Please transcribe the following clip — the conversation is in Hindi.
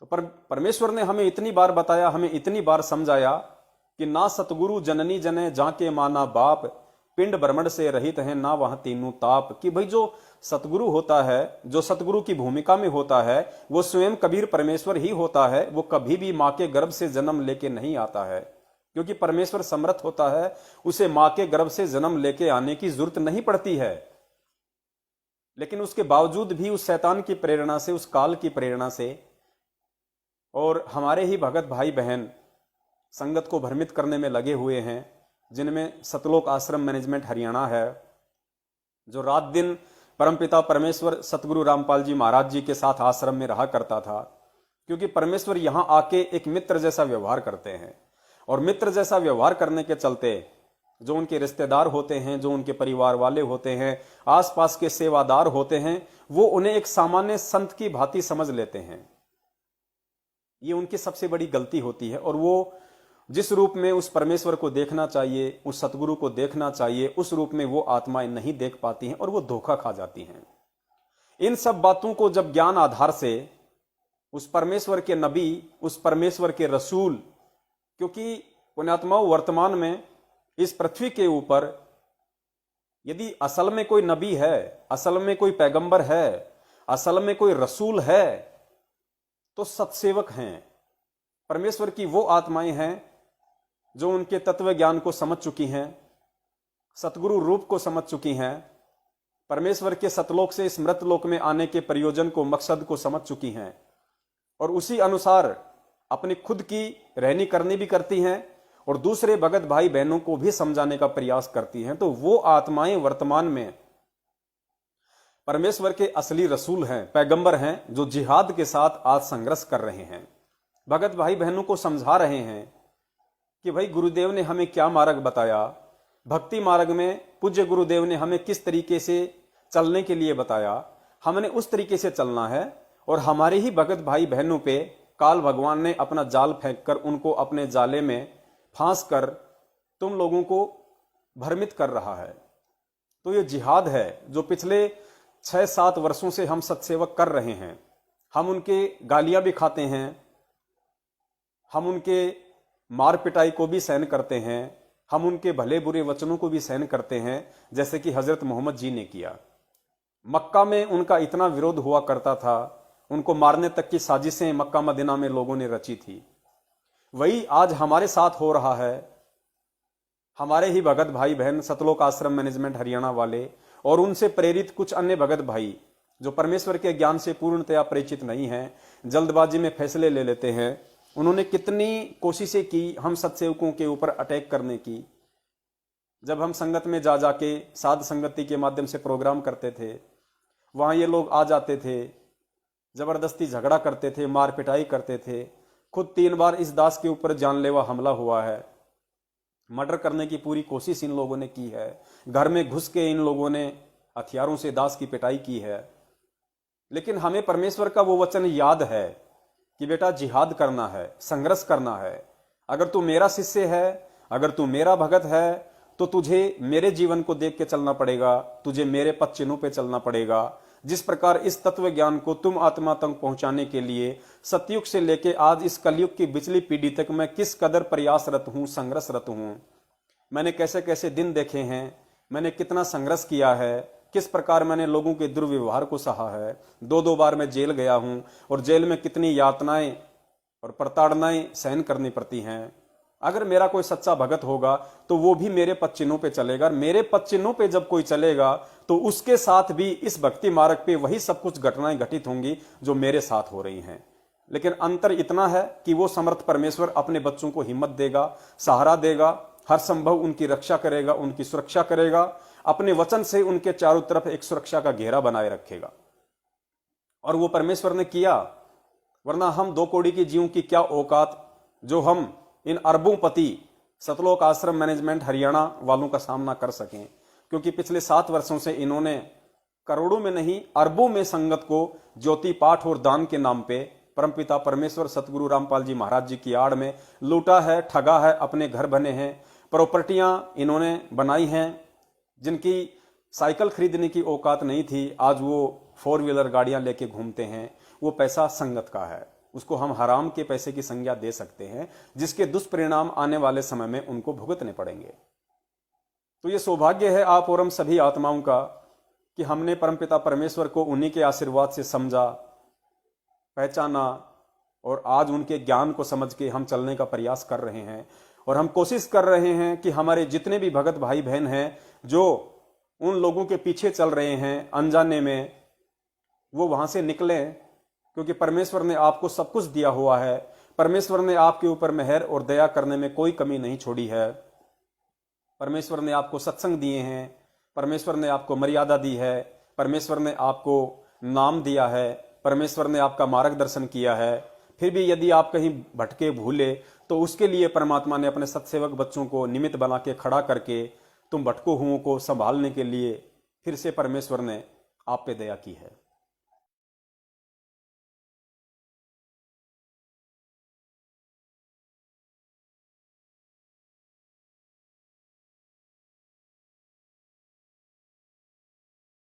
तो परमेश्वर ने हमें इतनी बार बताया, हमें इतनी बार समझाया कि ना सतगुरु जननी जने जाके माना बाप, पिंड ब्रह्मंड से रहित है ना वहां तीनों ताप। कि भाई जो सतगुरु होता है, जो सतगुरु की भूमिका में होता है, वो स्वयं कबीर परमेश्वर ही होता है। वो कभी भी मां के गर्भ से जन्म लेके नहीं आता है, क्योंकि परमेश्वर समर्थ होता है, उसे मां के गर्भ से जन्म लेके आने की जरूरत नहीं पड़ती है। लेकिन उसके बावजूद भी उस शैतान की प्रेरणा से, उस काल की प्रेरणा से, और हमारे ही भगत भाई बहन संगत को भ्रमित करने में लगे हुए हैं, जिनमें सतलोक आश्रम मैनेजमेंट हरियाणा है, जो रात दिन परमपिता परमेश्वर सतगुरु रामपाल जी महाराज जी के साथ आश्रम में रहा करता था। क्योंकि परमेश्वर यहां आके एक मित्र जैसा व्यवहार करते हैं, और मित्र जैसा व्यवहार करने के चलते जो उनके रिश्तेदार होते हैं, जो उनके परिवार वाले होते हैं, आसपास के सेवादार होते हैं, वो उन्हें एक सामान्य संत की भांति समझ लेते हैं। ये उनकी सबसे बड़ी गलती होती है। और वो जिस रूप में उस परमेश्वर को देखना चाहिए, उस सतगुरु को देखना चाहिए, उस रूप में वो आत्माएं नहीं देख पाती हैं और वो धोखा खा जाती हैं। इन सब बातों को जब ज्ञान आधार से उस परमेश्वर के नबी, उस परमेश्वर के रसूल, क्योंकि पुण्यात्माओं वर्तमान में इस पृथ्वी के ऊपर यदि असल में कोई नबी है, असल में कोई पैगंबर है, असल में कोई रसूल है, तो सत्सेवक हैं। परमेश्वर की वो आत्माएं हैं जो उनके तत्व ज्ञान को समझ चुकी हैं, सतगुरु रूप को समझ चुकी हैं, परमेश्वर के सतलोक से इस मृतलोक में आने के प्रयोजन को, मकसद को समझ चुकी हैं, और उसी अनुसार अपनी खुद की रहनी करनी भी करती हैं और दूसरे भगत भाई बहनों को भी समझाने का प्रयास करती हैं। तो वो आत्माएं वर्तमान में परमेश्वर के असली रसूल हैं, पैगंबर हैं, जो जिहाद के साथ आज संघर्ष कर रहे हैं, भगत भाई बहनों को समझा रहे हैं कि भाई गुरुदेव ने हमें क्या मार्ग बताया, भक्ति मार्ग में पूज्य गुरुदेव ने हमें किस तरीके से चलने के लिए बताया, हमने उस तरीके से चलना है। और हमारे ही भगत भाई बहनों पे काल भगवान ने अपना जाल फेंककर उनको अपने जाले में फांस कर तुम लोगों को भ्रमित कर रहा है। तो ये जिहाद है जो पिछले 6-7 वर्षों से हम सत्सेवक कर रहे हैं। हम उनके गालियां भी खाते हैं, हम उनके मार पिटाई को भी सहन करते हैं, हम उनके भले बुरे वचनों को भी सहन करते हैं, जैसे कि हजरत मोहम्मद जी ने किया। मक्का में उनका इतना विरोध हुआ करता था, उनको मारने तक की साजिशें मक्का मदीना में लोगों ने रची थी। वही आज हमारे साथ हो रहा है। हमारे ही भगत भाई बहन सतलोक आश्रम मैनेजमेंट हरियाणा वाले और उनसे प्रेरित कुछ अन्य भगत भाई जो परमेश्वर के ज्ञान से पूर्णतया परिचित नहीं हैं, जल्दबाजी में फैसले ले लेते हैं, उन्होंने कितनी कोशिशें की हम सत्सेवकों के ऊपर अटैक करने की। जब हम संगत में जा जाके साध संगति के माध्यम से प्रोग्राम करते थे, वहां ये लोग आ जाते थे, जबरदस्ती झगड़ा करते थे, मार पिटाई करते थे। खुद 3 बार इस दास के ऊपर जानलेवा हमला हुआ है, मर्डर करने की पूरी कोशिश इन लोगों ने की है, घर में घुस के इन लोगों ने हथियारों से दास की पिटाई की है। लेकिन हमें परमेश्वर का वो वचन याद है कि बेटा जिहाद करना है, संघर्ष करना है। अगर तू मेरा शिष्य है, अगर तू मेरा भगत है, तो तुझे मेरे जीवन को देख के चलना पड़ेगा, तुझे मेरे पद चिन्हों पे चलना पड़ेगा। जिस प्रकार इस तत्व ज्ञान को तुम आत्मा तक पहुंचाने के लिए सतयुग से लेके आज इस कलयुग की बिचली पीढ़ी तक मैं किस कदर प्रयासरत हूं, संघर्षरत हूं। मैंने कैसे कैसे दिन देखे हैं, मैंने कितना संघर्ष किया है, किस प्रकार मैंने लोगों के दुर्व्यवहार को सहा है। 2-2 बार मैं जेल गया हूं और जेल में कितनी यातनाएं और प्रताड़नाएं सहन करनी पड़ती हैं। अगर मेरा कोई सच्चा भगत होगा तो वो भी मेरे पद चिन्हों पे चलेगा। मेरे पद चिन्हों पे जब कोई चलेगा तो उसके साथ भी इस भक्ति मार्ग पे वही सब कुछ घटनाएं घटित होंगी जो मेरे साथ हो रही हैं। लेकिन अंतर इतना है कि वो समर्थ परमेश्वर अपने बच्चों को हिम्मत देगा, सहारा देगा, हर संभव उनकी रक्षा करेगा, उनकी सुरक्षा करेगा, अपने वचन से उनके चारों तरफ एक सुरक्षा का घेरा बनाए रखेगा। और वो परमेश्वर ने किया, वरना हम 2 कौड़ी की जीवों की क्या औकात जो हम इन अरबों पति सतलोक आश्रम मैनेजमेंट हरियाणा वालों का सामना कर सकें। क्योंकि पिछले 7 वर्षों से इन्होंने करोड़ों में नहीं अरबों में संगत को ज्योति पाठ और दान के नाम पे परमपिता परमेश्वर सतगुरु रामपाल जी महाराज जी की आड़ में लूटा है, ठगा है, अपने घर बने हैं, प्रॉपर्टियां इन्होंने बनाई हैं, जिनकी साइकिल खरीदने की औकात नहीं थी, आज वो 4 व्हीलर गाड़ियां लेके घूमते हैं। वो पैसा संगत का है। उसको हम हराम के पैसे की संज्ञा दे सकते हैं, जिसके दुष्परिणाम आने वाले समय में उनको भुगतने पड़ेंगे। तो ये सौभाग्य है आप और हम सभी आत्माओं का कि हमने परमपिता परमेश्वर को उन्हीं के आशीर्वाद से समझा, पहचाना और आज उनके ज्ञान को समझ के हम चलने का प्रयास कर रहे हैं। और हम कोशिश कर रहे हैं कि हमारे जितने भी भगत भाई बहन हैं जो उन लोगों के पीछे चल रहे हैं अनजाने में, वो वहां से निकलें, क्योंकि परमेश्वर ने आपको सब कुछ दिया हुआ है। परमेश्वर ने आपके ऊपर मेहर और दया करने में कोई कमी नहीं छोड़ी है। परमेश्वर ने आपको सत्संग दिए हैं, परमेश्वर ने आपको मर्यादा दी है, परमेश्वर ने आपको नाम दिया है, परमेश्वर ने आपका मार्गदर्शन किया है। फिर भी यदि आप कहीं भटके भूले तो उसके लिए परमात्मा ने अपने सत्सेवक बच्चों को निमित्त बना के खड़ा करके तुम भटको हुओं को संभालने के लिए फिर से परमेश्वर ने आप पे दया की है।